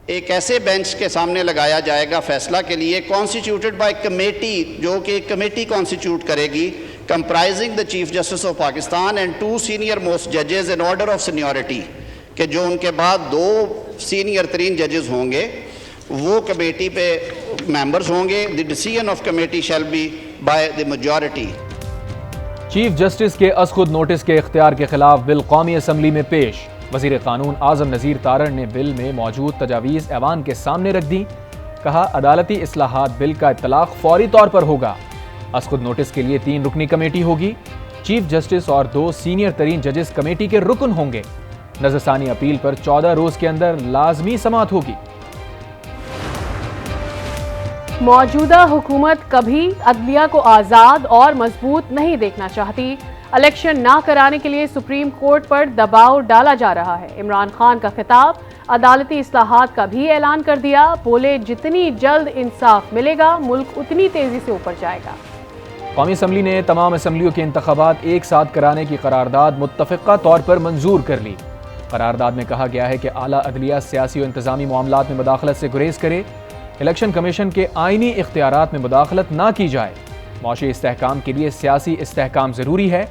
एक ऐसे बेंच के सामने लगाया जाएगा फैसला के लिए, कॉन्स्टिट्यूटेड बाय कमेटी, जो कि एक कमेटी कॉन्स्टिट्यूट करेगी, comprising the chief justice of Pakistan and 2 senior most जजेस इन ऑर्डर ऑफ सीनियरिटी, कि जो उनके बाद 2 सीनियर तरीन जजेस होंगे वो कमेटी पे मेंबर्स होंगे। The decision of committee shall be by the majority. Chief justice के असखुद नोटिस के इख्तियार के खिलाफ बिल कौमी असम्बली में पेश। वज़ीर कानून आज़म नज़ीर तारड़ ने बिल में मौजूद तजावीज़ ऐवान के सामने रख दी। कहा, अदालती इस्लाहात बिल का इत्तलाक़ फौरी तौर पर होगा। असखुद नोटिस के लिए 3 रुकनी कमेटी होगी। चीफ जस्टिस और 2 सीनियर तरीन जजेस कमेटी के रुकन होंगे। नज़रसानी अपील पर 14 रोज के अंदर लाजमी समाअत होगी। मौजूदा हुकूमत कभी अदलिया को आज़ाद और मजबूत नहीं देखना चाहती। इलेक्शन ना कराने के लिए सुप्रीम कोर्ट पर दबाव डाला जा रहा है। इमरान खान का खिताब, अदालती इस्लाहात का भी ऐलान कर दिया। बोले, जितनी जल्द इंसाफ मिलेगा मुल्क उतनी तेजी से ऊपर जाएगा। कौमी असम्बली ने तमाम असम्बलियों के इंतखाबात एक साथ कराने की करारदाद मुत्तफ़िक़ा तौर पर मंजूर कर ली। करारदाद में कहा गया है कि आला अदलिया सियासी और इंतजामी मामलात में मुदाखलत से गुरेज करे। इलेक्शन कमीशन के आइनी इख्तियारात में मुदाखलत ना की जाए। मौशी इस्तेहकाम के लिए सियासी इस्तेहकाम ज़रूरी है।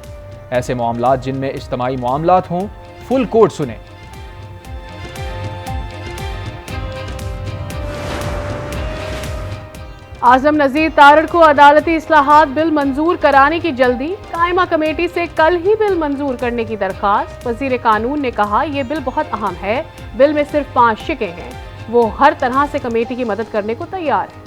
ऐसे मामलात जिनमें इज्तमाई मामलात हों, फुल कोर्ट सुने। आज़म नज़ीर तारड़ को अदालती इस्लाहात बिल मंजूर कराने की जल्दी। कायमा कमेटी से कल ही बिल मंजूर करने की दरख्वास्त। वज़ीर कानून ने कहा, यह बिल बहुत अहम है। बिल में सिर्फ 5 शिकें हैं। वो हर तरह से कमेटी की मदद करने को तैयार है।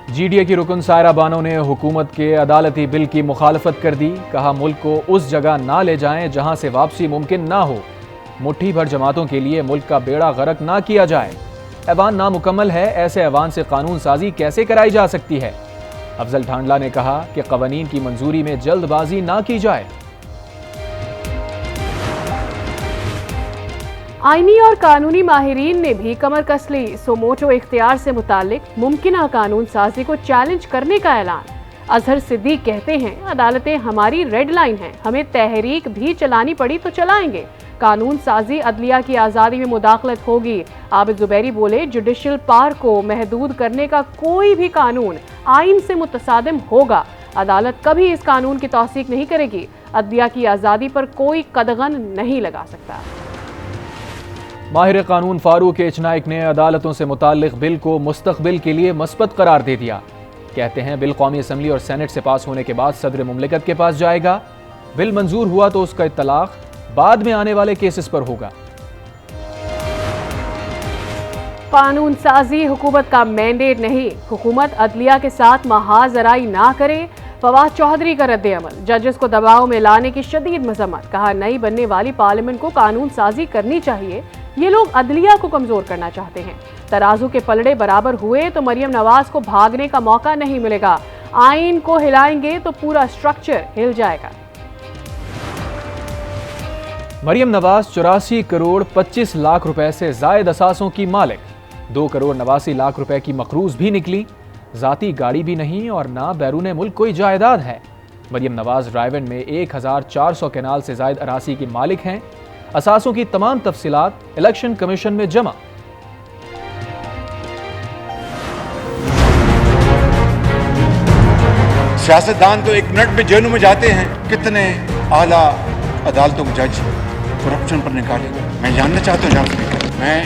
GDA की रुकन सायरा बानो ने हुकूमत के अदालती बिल की मुखालफत कर दी। कहा, मुल्क को उस जगह ना ले जाएं जहां से वापसी मुमकिन ना हो। मुट्ठी भर जमातों के लिए मुल्क का बेड़ा गर्क ना किया जाए। ऐवान नामुकम्मल है, ऐसे ऐवान से कानून साजी कैसे कराई जा सकती है। अफजल ढांडला ने कहा कि कवानीन की मंजूरी में जल्दबाजी ना की जाए। आईनी और कानूनी माहिरीन ने भी कमर कस ली। सोमोटो इख्तियार से मुतालिक मुमकिन कानून साजी को चैलेंज करने का ऐलान। अजहर सिद्दीक कहते हैं, अदालतें हमारी रेड लाइन हैं, हमें तहरीक भी चलानी पड़ी तो चलाएंगे। कानून साजी अदलिया की आज़ादी में मुदाखलत होगी। आबिद जुबैरी बोले, जुडिशल पावर को महदूद करने का कोई भी कानून आइन से मुतसादिम होगा। अदालत कभी इस कानून की तौसीक नहीं करेगी। अदलिया की आज़ादी पर कोई कदगन नहीं लगा सकता। माहिर कानून फारूक एच नाइक ने अदालतों से मुताल्लिक बिल को मुस्तकबिल के लिए मस्बत करार दे दिया। कहते हैं, बिल कौमी असम्बली और सेनेट से पास होने के बाद सदर मुमलिकत के पास जाएगा। बिल मंजूर हुआ तो उसका इत्तलाक बाद में आने वाले केसेस पर होगा। कानून साजी हुकूमत का मैंडेट नहीं। हुकूमत अदलिया के साथ महाजराई ना करे। फवाद चौधरी का रद्द अमल। जजेस को दबाव में लाने की शदीद मजम्मत। कहा, नई बनने वाली पार्लियामेंट को कानून साजी करनी चाहिए। ये लोग अदलिया को कमजोर करना चाहते हैं। तराजू के पलड़े बराबर हुए तो मरियम नवाज को भागने का मौका नहीं मिलेगा। आइन को हिलाएंगे तो पूरा स्ट्रक्चर हिल जाएगा। मरियम नवाज 84 करोड़ 25 लाख रुपए से जायद असासों की मालिक। 2 करोड़ 89 लाख रुपए की मकरूज भी निकली। जाती गाड़ी भी नहीं और ना बैरून मुल्क कोई जायदाद है। मरियम नवाज रायवन में 1400 कैनाल से जायद अरासी की मालिक हैं। असासों की तमाम तफसीलात इलेक्शन कमीशन में जमा। सियासतदान तो 1 मिनट में जेलों में जाते हैं, कितने आला अदालतों के जज करप्शन पर निकाले। मैं जानना चाहता हूँ जनाब स्पीकर, मैं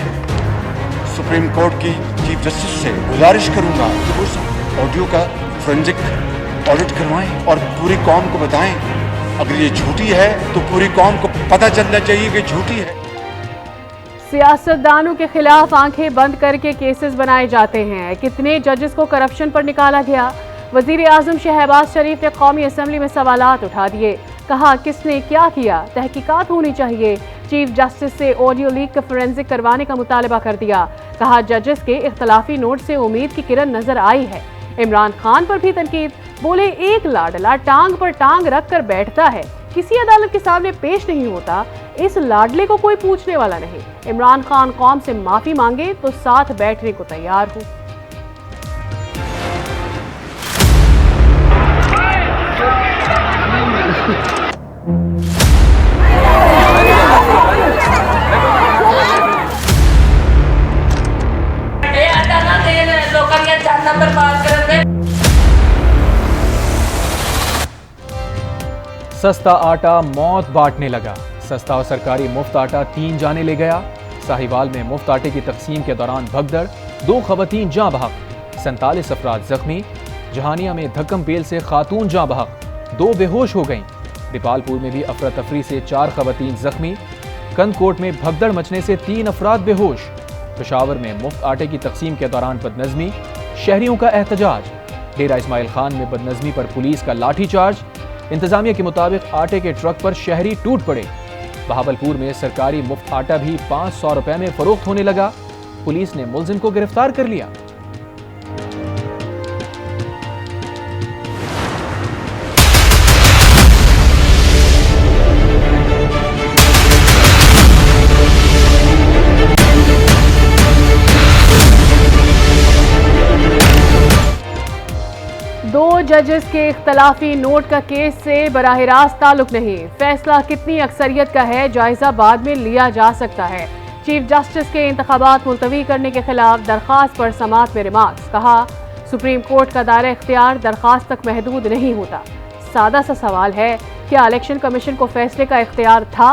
सुप्रीम कोर्ट की चीफ जस्टिस से गुजारिश करूंगा कि उस ऑडियो का फोरेंसिक ऑडिट करवाएं और पूरी कौम को बताएं। अगर ये झूठी है तो पूरी कौम को पता चलना चाहिए कि झूठी है। सियासतदानों के खिलाफ आंखें बंद करके केसेस बनाए जाते हैं। कितने जजेस को करप्शन पर निकाला गया। वजीर आजम शहबाज शरीफ ने कौमी असम्बली में सवालात उठा दिए। कहा, किसने क्या किया, तहकीकात होनी चाहिए। चीफ जस्टिस से ऑडियो लीक का फोरेंसिक करवाने का मुतालबा कर दिया। कहा, जजेस के इख्तलाफी नोट से उम्मीद की किरण नजर आई है। इमरान खान पर भी तनकीद। बोले, एक लाडला टांग पर टांग रख कर बैठता है, किसी अदालत के सामने पेश नहीं होता। इस लाडले को कोई पूछने वाला नहीं। इमरान खान कौम से माफी मांगे तो साथ बैठने को तैयार हूं। सस्ता आटा मौत बांटने लगा। सस्ता और सरकारी मुफ्त आटा 3 जाने ले गया। साहिवाल में मुफ्त आटे की तकसीम के दौरान भगदड़, 2 खवातीन जाँ बहक, 47 अफराद जख्मी। जहानिया में धक्कम पेल से खातून जाँ बहक, 2 बेहोश हो गईं। दीपालपुर में भी अफरा तफरी से 4 खवातीन जख्मी। कंदकोट में भगदड़ मचने से 3 अफराद बेहोश। पेशावर में मुफ्त आटे की तकसीम के दौरान बदनज़मी, शहरियों का एहतजाज। डेरा इस्माइल खान में बदनज़मी पर पुलिस का लाठीचार्ज। इंतजामिया के मुताबिक आटे के ट्रक पर शहरी टूट पड़े। बहावलपुर में सरकारी मुफ्त आटा भी 500 रुपए में फरोख्त होने लगा। पुलिस ने मुलजिम को गिरफ्तार कर लिया। दो जजेस के इख्तलाफी नोट का केस से बराह रास्त ताल्लुक नहीं। फैसला कितनी अक्सरियत का है, जायजा बाद में लिया जा सकता है। चीफ जस्टिस के इंतखाबात मुलतवी करने के खिलाफ दरख्वास्त पर समात में रिमार्क्स। कहा, सुप्रीम कोर्ट का दायरा इख्तियार दरख्वास्त तक महदूद नहीं होता। सादा सा सवाल है, क्या इलेक्शन कमीशन को फैसले का इख्तियार था?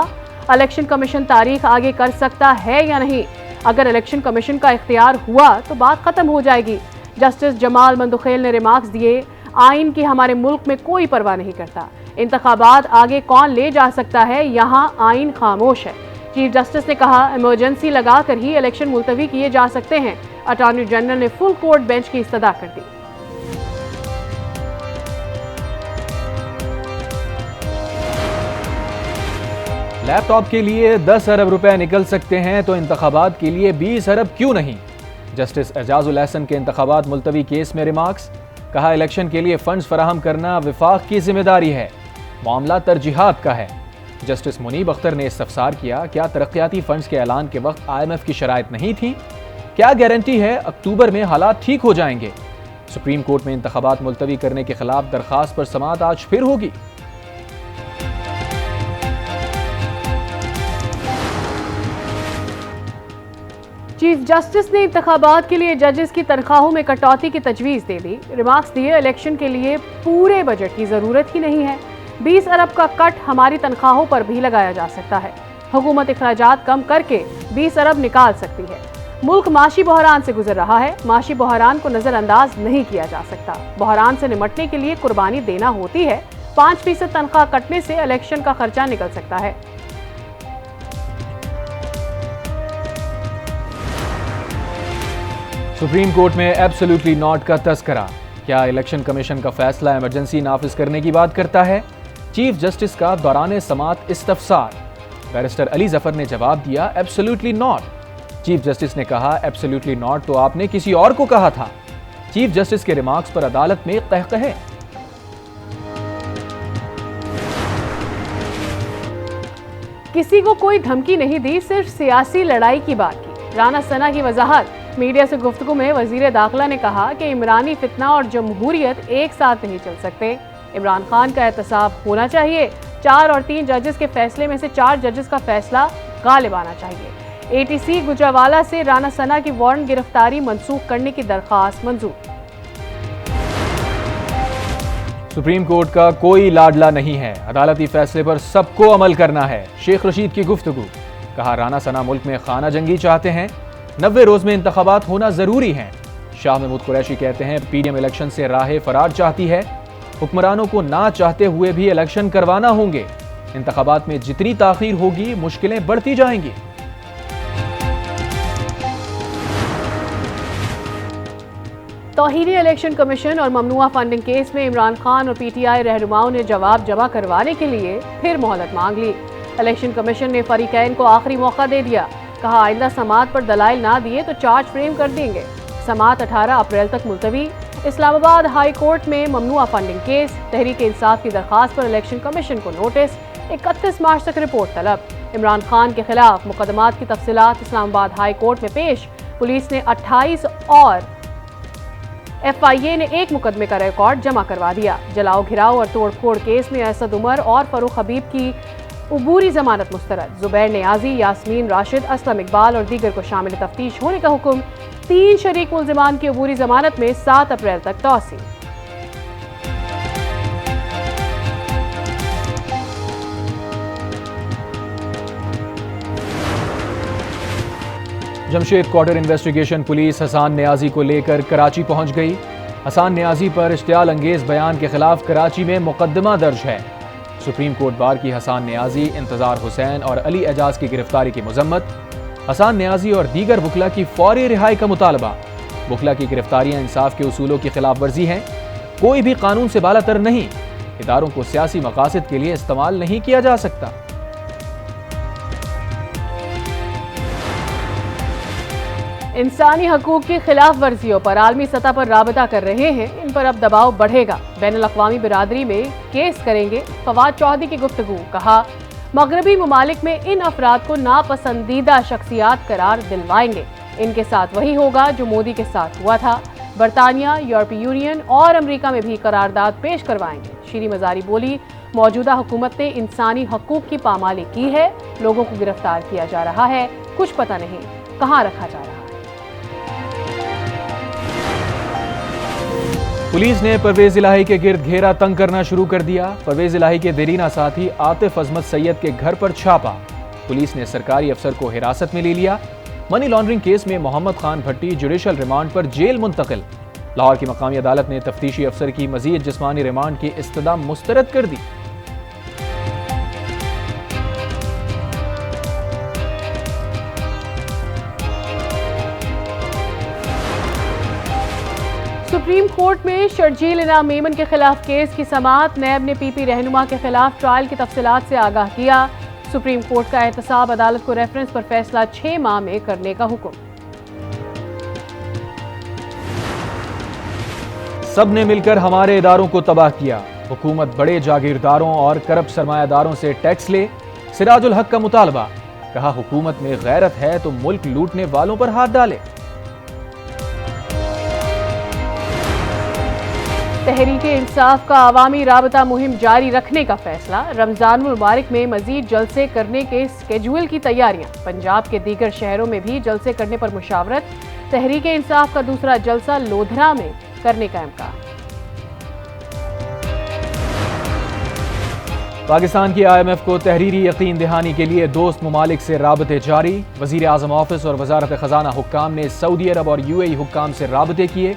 इलेक्शन कमीशन तारीख आगे कर सकता है या नहीं? अगर इलेक्शन कमीशन का इख्तियार हुआ तो बात खत्म हो जाएगी। जस्टिस जमाल मंदुखेल ने रिमार्क्स दिए, आइन की हमारे मुल्क में कोई परवाह नहीं करता। इंतखाबात आगे कौन ले जा सकता है, यहाँ आइन खामोश है। चीफ जस्टिस ने कहा, इमरजेंसी लगाकर ही इलेक्शन मुलतवी किए जा सकते हैं। अटॉर्नी जनरल ने फुल कोर्ट बेंच की इस्तदा कर दी। लैपटॉप के लिए 10 अरब रुपए निकल सकते हैं तो इंतखाबात के लिए 20 अरब क्यों नहीं? जस्टिस एजाजुल एहसन के इंतखाबात मुलतवी केस में रिमार्क्स। कहा, इलेक्शन के लिए फंड्स फराहम करना विफाक की जिम्मेदारी है, मामला तरजीहात का है। जस्टिस मुनीब अख्तर ने इस्तफसार किया, क्या तरक्याती फंड्स के ऐलान के वक्त IMF की शराइत नहीं थी? क्या गारंटी है अक्टूबर में हालात ठीक हो जाएंगे? सुप्रीम कोर्ट में इंतखाबात मुलतवी करने के खिलाफ दरखास्त पर समाअत आज फिर होगी। चीफ जस्टिस ने इंतखाबात के लिए जजेस की तनख्वाहों में कटौती की तजवीज़ दे दी। रिमार्क्स दिए, इलेक्शन के लिए पूरे बजट की ज़रूरत ही नहीं है। 20 अरब का कट हमारी तनख्वाहों पर भी लगाया जा सकता है। हुकूमत अखराजात कम करके 20 अरब निकाल सकती है। मुल्क माशी बहरान से गुजर रहा है। माशी बहरान को नज़रअंदाज नहीं किया जा सकता। बहरान से निमटने के लिए कुर्बानी देना होती है। 5% तनख्वाह कटने से इलेक्शन का खर्चा निकल सकता है। सुप्रीम कोर्ट में एब्सोल्युटली नॉट का तस्करा। क्या इलेक्शन कमीशन का फैसला इमरजेंसी नाफिज करने की बात करता है? चीफ जस्टिस का दौरान समाअत इस्तफसार। बैरिस्टर अली जफर ने जवाब दिया, एब्सोल्युटली नॉट। चीफ जस्टिस ने कहा, एब्सोल्युटली नॉट तो आपने किसी और को कहा था। चीफ जस्टिस के रिमार्क्स पर अदालत में कहकहे। किसी को कोई धमकी नहीं दी, सिर्फ सियासी लड़ाई की बात की। राना सना की वजाहत। मीडिया से गुफ्तगू में वजीर दाखिला ने कहा कि इमरानी फितना और जमहूरियत एक साथ नहीं चल सकते। इमरान खान का एहतसाब होना चाहिए। 4 और 3 जजेस के फैसले में से 4 जजेस का फैसला गालिब आना चाहिए। ATC गुजरावाला से राना सना की वारंट गिरफ्तारी मंसूख करने की दरखास्त मंजूर। सुप्रीम कोर्ट का कोई लाडला नहीं है, अदालती फैसले पर सबको अमल करना है। शेख रशीद की गुफ्तगू। कहा, राना सना मुल्क में खाना जंगी चाहते हैं। 90 रोज में इंतखाबात होना जरूरी है। शाह महमूद कुरैशी कहते हैं, PDM इलेक्शन से राह फरार चाहती है। हुक्मरानों को ना चाहते हुए भी इलेक्शन करवाना होंगे। इंतखाबात में जितनी ताखीर होगी मुश्किलें बढ़ती जाएंगी। तौहीनी इलेक्शन कमीशन और ममनुआ फंडिंग केस में इमरान खान और PTI रहनुमाओं ने जवाब जमा करवाने के लिए फिर मोहलत मांग ली। इलेक्शन कमीशन ने फरीकैन को आखिरी मौका दे दिया। कहा, आइंदा समाअत पर दलाइल ना दिए तो चार्ज फ्रेम कर देंगे। समाअत 18 अप्रैल तक मुलतवी। इस्लामाबाद हाई कोर्ट में ममनुआ फंडिंग केस। तहरीक इंसाफ की दरखास्त पर इलेक्शन कमीशन को नोटिस। 31 मार्च तक रिपोर्ट तलब। इमरान खान के खिलाफ मुकदमात की तफसीलात इस्लामाबाद हाई कोर्ट में पेश। पुलिस ने 28 और FIA ने 1 मुकदमे का रिकॉर्ड जमा करवा दिया। जलाओ घिराव और तोड़फोड़ केस में असद उमर और फरूख हबीब की उबूरी जमानत मुस्तरद। जुबैर नियाजी, यास्मीन राशिद, असलम इकबाल और दीगर को शामिल तफ्तीश होने का हुक्म। 3 शरीक मुल्जिमान की उबूरी जमानत में 7 अप्रैल तक तौसी। Jamshed quarter investigation police Hasan Niazi को लेकर कराची पहुंच गई। हसान नियाजी पर इश्तियाल अंगेज बयान के खिलाफ कराची में मुकदमा दर्ज है। सुप्रीम कोर्ट बार की हसान नियाजी, इंतजार हुसैन और अली एजाज की गिरफ्तारी की मजम्मत। हसान नियाजी और दीगर वकला की फौरी रिहाई का मुतालबा। वकला की गिरफ्तारियां इंसाफ के उसूलों की खिलाफ वर्जी हैं। कोई भी कानून से बालातर नहीं। इदारों को सियासी मकासद के लिए इस्तेमाल नहीं किया जा सकता। इंसानी हकूक की खिलाफ वर्जियों पर आलमी सतह पर राबता कर रहे हैं, इन पर अब दबाव बढ़ेगा। बैनुल अक़वामी बिरादरी में केस करेंगे। फवाद चौधरी की गुफ्तगू। कहा, मगरबी ममालिक में इन अफराद को नापसंदीदा शख्सियात करार दिलवाएंगे। इनके साथ वही होगा जो मोदी के साथ हुआ था। बरतानिया, यूरोपीय यूनियन और अमेरिका में भी करारदाद पेश करवाएंगे। शीरी मजारी बोली, मौजूदा हुकूमत ने इंसानी हकूक की पामाली की है। लोगों को गिरफ्तार किया जा रहा है, कुछ पता नहीं कहां रखा जा रहा है। पुलिस ने परवेज इलाही के गिर्द घेरा तंग करना शुरू कर दिया। परवेज इलाही के देरीना साथी आतिफ अजमत सैयद के घर पर छापा। पुलिस ने सरकारी अफसर को हिरासत में ले लिया। मनी लॉन्ड्रिंग केस में मोहम्मद खान भट्टी जुडिशल रिमांड पर जेल मुंतकिल। लाहौर की मकामी अदालत ने तफ्तीशी अफसर की मजीद जिस्मानी रिमांड की इस्तदा मुस्तरद कर दी। सुप्रीम कोर्ट में शर्जील इनाम मेमन के खिलाफ केस की समाअत। नैब ने पीपी रहनुमा के खिलाफ ट्रायल की तफसीलात से आगाह किया। सुप्रीम कोर्ट का एहतसाब, अदालत को रेफरेंस पर फैसला 6 माह में करने का हुक्म। सब ने मिलकर हमारे इदारों को तबाह किया। हुकूमत बड़े जागीरदारों और करप्ट सरमायादारों से टैक्स ले। सिराजुल हक का मुतालबा। कहा, हुकूमत में गैरत है तो मुल्क लूटने वालों पर हाथ डाले। तहरीके इंसाफ का अवामी राबता मुहिम जारी रखने का फैसला। रमजान मुबारक में मजीद जलसे करने के स्केड्यूल की तैयारियां। पंजाब के दीगर शहरों में भी जलसे करने पर मुशावरत। तहरीके इंसाफ का दूसरा जलसा लोधरा में करने का इम्कान। पाकिस्तान की IMF को तहरीरी यकीन दहानी के लिए दोस्त ममालिक से राबते जारी। वजीर आजम ऑफिस और वजारत खजाना हुक्काम ने सऊदी अरब और UAE हुक्काम से राबते किए।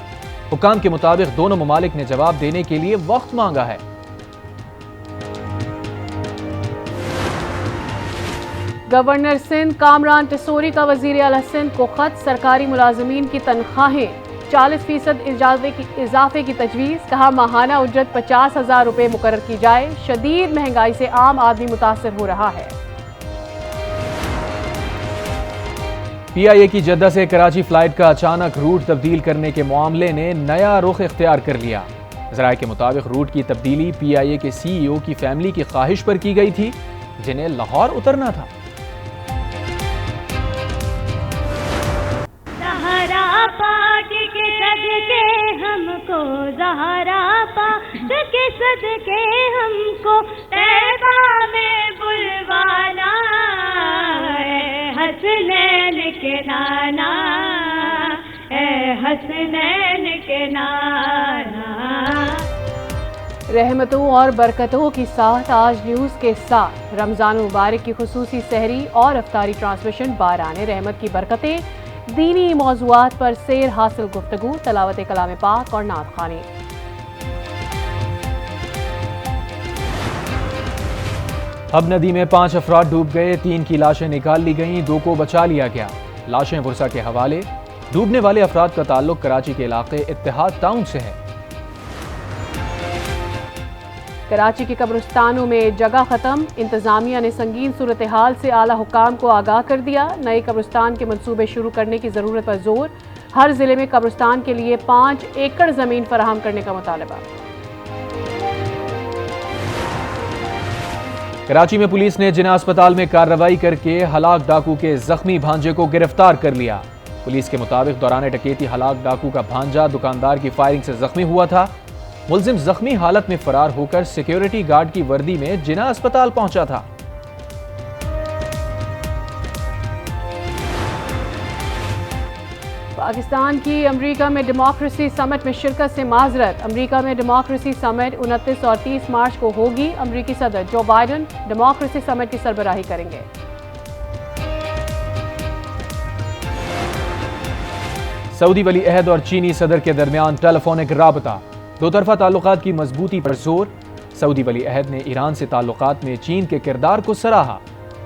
हुक्काम के मुताबिक दोनों ममालिक ने जवाब देने के लिए वक्त मांगा है। गवर्नर सिंध कामरान टिसोरी का वजीर आला सिंध को खत। सरकारी मुलाजमीन की तनख्वाहें 40% इजाफे की तजवीज़। कहा, माहाना उजरत 50,000 रुपये मुकर्रर की जाए। शदीद महंगाई से आम आदमी मुतासर हो रहा है। PIA की जद्दा से कराची फ्लाइट का अचानक रूट तब्दील करने के मामले ने नया रुख इख्तियार कर लिया। ज़राए के मुताबिक रूट की तब्दीली PIA के CEO की फैमिली की ख्वाहिश पर की गई थी, जिन्हें लाहौर उतरना था। सहारा पाके के सदके हमको, सहारा पाके सदके हमको तैबा में बुलवाना, हसनैन के नाना, हसनैन के नाना। रहमतों और बरकतों की साथ आज न्यूज़ के साथ रमज़ान मुबारक की खुसूसी सहरी और अफ्तारी ट्रांसमिशन बाराने रहमत की बरकतें, दीनी मौज़ूआत पर सेर हासिल गुफ्तगू, तलावत कलाम पाक और नात खानी। हब नदी में 5 अफराद डूब गए। 3 की लाशें निकाल ली गईं, 2 को बचा लिया गया। लाशें बुरसा के हवाले। डूबने वाले अफराद का ताल्लुक कराची के इलाके इत्तेहाद टाउन से है। कराची के कब्रिस्तानों में जगह खत्म। इंतजामिया ने संगीन सूरत हाल से आला हुक्काम को आगाह कर दिया। नए कब्रिस्तान के मंसूबे शुरू करने की जरूरत पर जोर। हर जिले में कब्रिस्तान के लिए 5 एकड़ जमीन फराहम करने का मुतालबा। कराची में पुलिस ने जिना अस्पताल में कार्रवाई करके हलाक डाकू के जख्मी भांजे को गिरफ्तार कर लिया। पुलिस के मुताबिक दौरान डकैती हलाक डाकू का भांजा दुकानदार की फायरिंग से जख्मी हुआ था। मुलजिम जख्मी हालत में फरार होकर सिक्योरिटी गार्ड की वर्दी में जिना अस्पताल पहुंचा था। पाकिस्तान की अमेरिका में डेमोक्रेसी समिट में शिरकत से माजरत। अमेरिका में डेमोक्रेसी समिट 29 और 30 मार्च को होगी। अमेरिकी सदर जो बाइडन डेमोक्रेसी समिट की सरबराही करेंगे। सऊदी वली अहद और चीनी सदर के दरमियान टेलीफोनिक राबता, दो तरफा ताल्लुकात की मजबूती पर जोर। सऊदी वली अहद ने ईरान से ताल्लुकात में चीन के किरदार को सराहा।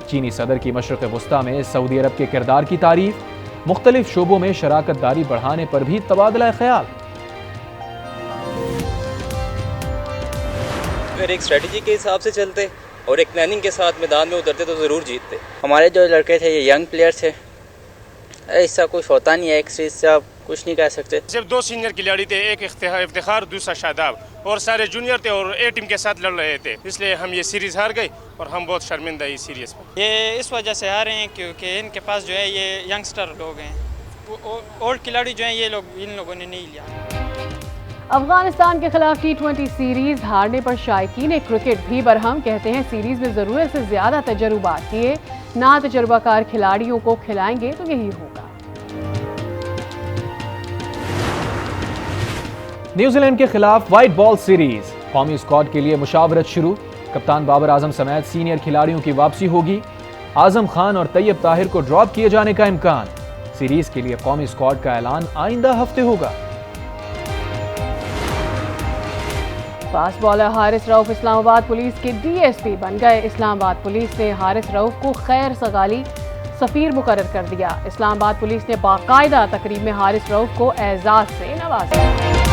चीनी सदर की मशरक़ वस्ता में सऊदी अरब के किरदार की तारीफ। मुख्तलिफ शोबों में शराकत दारी बढ़ाने पर भी तबादला ख्याल। अगर एक स्ट्रेटजी के हिसाब से चलते और एक प्लानिंग के साथ मैदान में उतरते तो ज़रूर जीतते। हमारे जो लड़के थे ये यंग प्लेयर थे, ऐसा कुछ होता नहीं है, एक चीज़ से आप कुछ नहीं कह सकते। सिर्फ दो सीनियर खिलाड़ी थे, एक इफ्तिखार दूसरा शादाब, और सारे जूनियर थे और ए टीम के साथ लड़ रहे थे, इसलिए हम ये सीरीज़ हार गए और हम बहुत शर्मिंदा इस सीरीज़ पर। ये इस वजह से हारे हैं क्योंकि इनके पास जो है ये यंगस्टर लोग हैं, ओल्ड खिलाड़ी जो हैं ये लोग इन लोगों ने नहीं लिया। अफगानिस्तान के खिलाफ T20 सीरीज हारने पर शायकीन क्रिकेट भी बरहम। कहते हैं सीरीज में जरूरत से ज्यादा तजुर्बात किए ना तजुर्बाकार खिलाड़ियों को खिलाएंगे तो यही होगा। न्यूजीलैंड के खिलाफ व्हाइट बॉल सीरीज, कौमी स्क्वाड के लिए मुशावरत शुरू। कप्तान बाबर आजम समेत सीनियर खिलाड़ियों की वापसी होगी। आजम खान और तैयब ताहिर को ड्रॉप किए जाने का इम्कान। सीरीज के लिए कौमी स्क्वाड का ऐलान आइंदा हफ्ते होगा। Fast bowler Haris Rauf Islamabad police के DSP बन गए। इस्लामाबाद पुलिस ने हारिस रऊफ को खैर सगाली सफीर मुकर्रर कर दिया। इस्लामाबाद पुलिस ने बाकायदा तकरीब में हारिस रऊफ को एजाज से नवाजा।